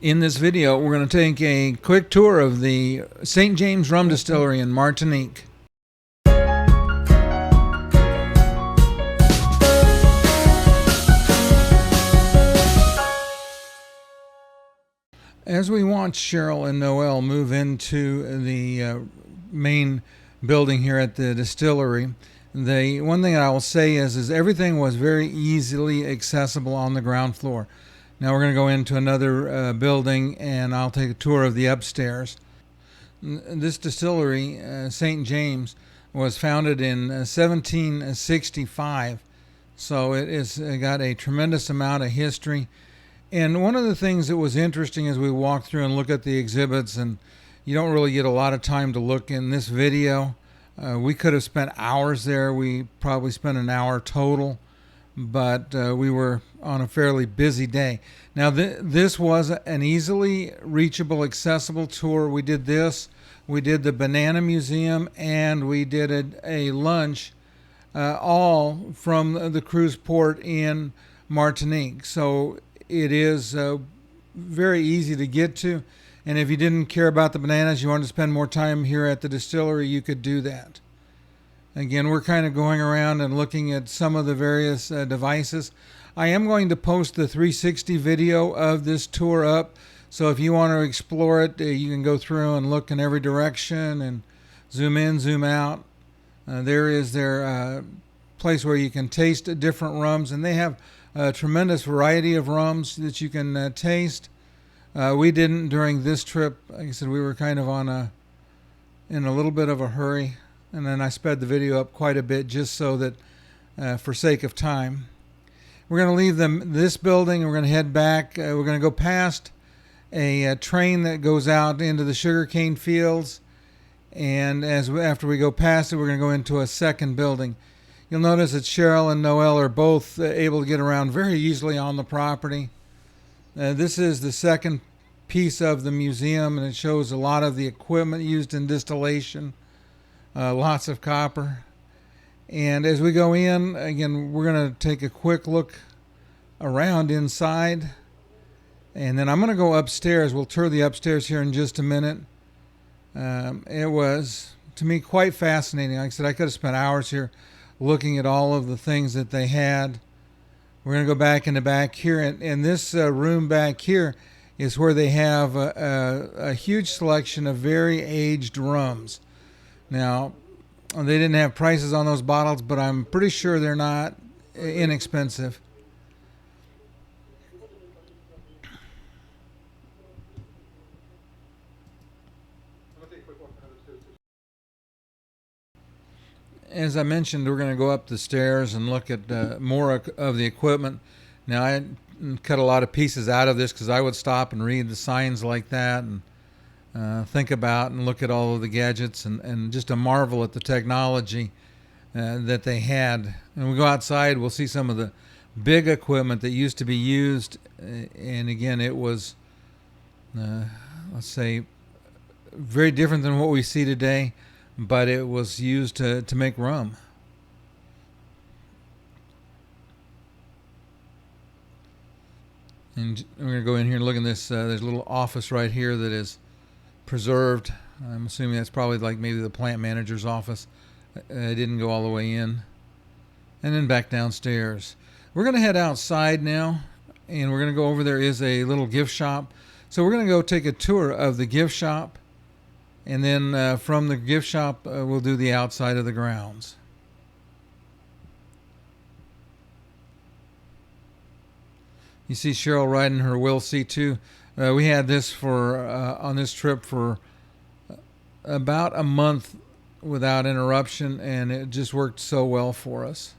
In this video, we're going to take a quick tour of the St. James Rum Distillery in Martinique. As we watch Cheryl and Noel move into the main building here at the distillery, the one thing I will say is everything was very easily accessible on the ground floor. Now we're going to go into another building and I'll take a tour of the upstairs. This distillery, St. James, was founded in 1765, so it has got a tremendous amount of history. And one of the things that was interesting as we walk through and look at the exhibits, and you don't really get a lot of time to look in this video, we could have spent hours there. We probably spent an hour total, but we were on a fairly busy day. Now this was an easily reachable, accessible tour. We did this, we did the Banana Museum, and we did a lunch, all from the cruise port in Martinique. So it is very easy to get to, and if you didn't care about the bananas, you wanted to spend more time here at the distillery, you could do that. Again, we're kind of going around and looking at some of the various devices. I am going to post the 360 video of this tour up, so if you want to explore it, you can go through and look in every direction and zoom in, zoom out. There is their place where you can taste different rums, and they have a tremendous variety of rums that you can taste. We didn't during this trip. Like I said, we were kind of in a little bit of a hurry, and then I sped the video up quite a bit just so that for sake of time. We're going to leave this building and we're going to head back. We're going to go past a train that goes out into the sugarcane fields, and after we go past it, we're going to go into a second building. You'll notice that Cheryl and Noel are both able to get around very easily on the property. This is the second piece of the museum, and it shows a lot of the equipment used in distillation, lots of copper. And as we go in, again, we're going to take a quick look around inside, and then I'm going to go upstairs. We'll tour the upstairs here in just a minute. It was, to me, quite fascinating. Like I said, I could have spent hours here looking at all of the things that they had. We're going to go back in the back here, and this room back here is where they have a huge selection of very aged rums. Now, they didn't have prices on those bottles, but I'm pretty sure they're not inexpensive. As I mentioned, we're going to go up the stairs and look at more of the equipment. Now, I cut a lot of pieces out of this because I would stop and read the signs like that and think about and look at all of the gadgets and just a marvel at the technology that they had. And we go outside, we'll see some of the big equipment that used to be used. And again, it was, let's say, very different than what we see today, but it was used to make rum. And we're going to go in here and look at this. There's a little office right here that is preserved. I'm assuming that's probably like maybe the plant manager's office. I didn't go all the way in. And then back downstairs. We're going to head outside now, and we're going to go over. There is a little gift shop. So we're going to go take a tour of the gift shop, and then from the gift shop, we'll do the outside of the grounds. You see Cheryl riding her Whill C2. We had this for on this trip for about a month without interruption, and it just worked so well for us.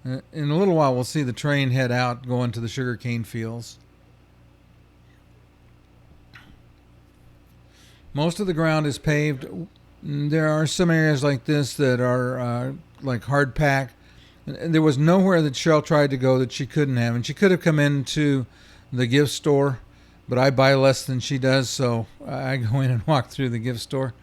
In a little while, we'll see the train head out going to the sugarcane fields. Most of the ground is paved. There are some areas like this that are like hard pack. There was nowhere that Cheryl tried to go that she couldn't have, and she could have come into the gift store, but I buy less than she does, so I go in and walk through the gift store.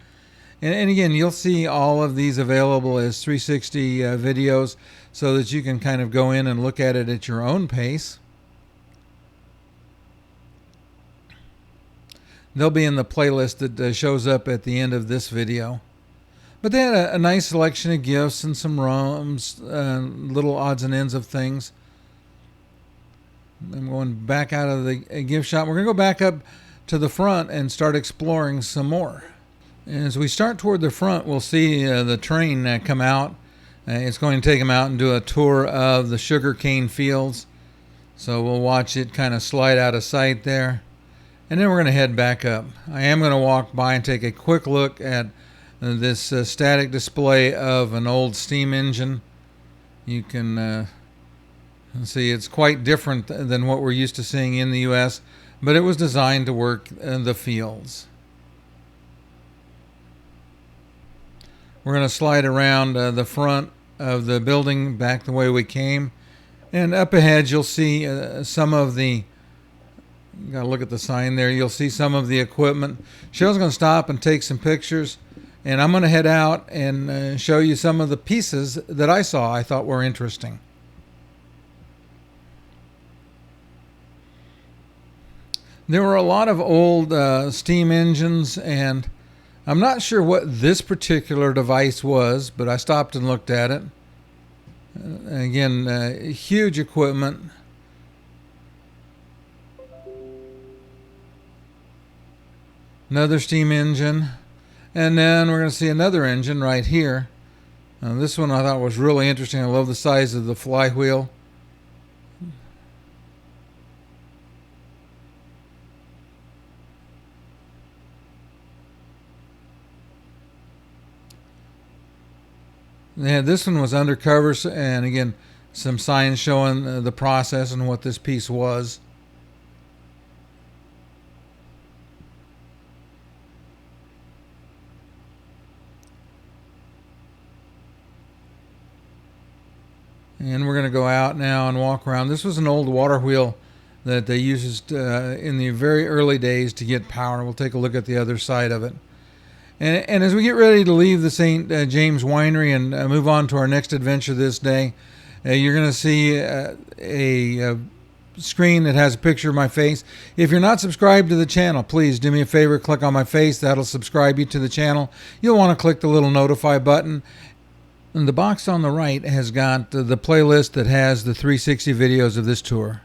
And again, you'll see all of these available as 360 videos so that you can kind of go in and look at it at your own pace. They'll be in the playlist that shows up at the end of this video. But they had a nice selection of gifts and some rums, little odds and ends of things. I'm going back out of the gift shop. We're going to go back up to the front and start exploring some more. And as we start toward the front, we'll see the train come out. It's going to take them out and do a tour of the sugarcane fields. So we'll watch it kind of slide out of sight there. And then we're going to head back up. I am going to walk by and take a quick look at this static display of an old steam engine. You can see it's quite different than what we're used to seeing in the U.S., but it was designed to work in the fields. We're going to slide around the front of the building back the way we came. And up ahead you'll see some of the, you got to look at the sign there, you'll see some of the equipment. Cheryl's going to stop and take some pictures. And I'm going to head out and show you some of the pieces that I saw I thought were interesting. There were a lot of old steam engines, and I'm not sure what this particular device was, but I stopped and looked at it. Again, huge equipment. Another steam engine. And then we're going to see another engine right here. This one I thought was really interesting. I love the size of the flywheel. Yeah, this one was undercover, and again, some signs showing the process and what this piece was. And we're going to go out now and walk around. This was an old water wheel that they used in the very early days to get power. We'll take a look at the other side of it. And as we get ready to leave the St. James Winery and move on to our next adventure this day, you're going to see a screen that has a picture of my face. If you're not subscribed to the channel, please do me a favor, click on my face. That'll subscribe you to the channel. You'll want to click the little notify button. And the box on the right has got the playlist that has the 360 videos of this tour.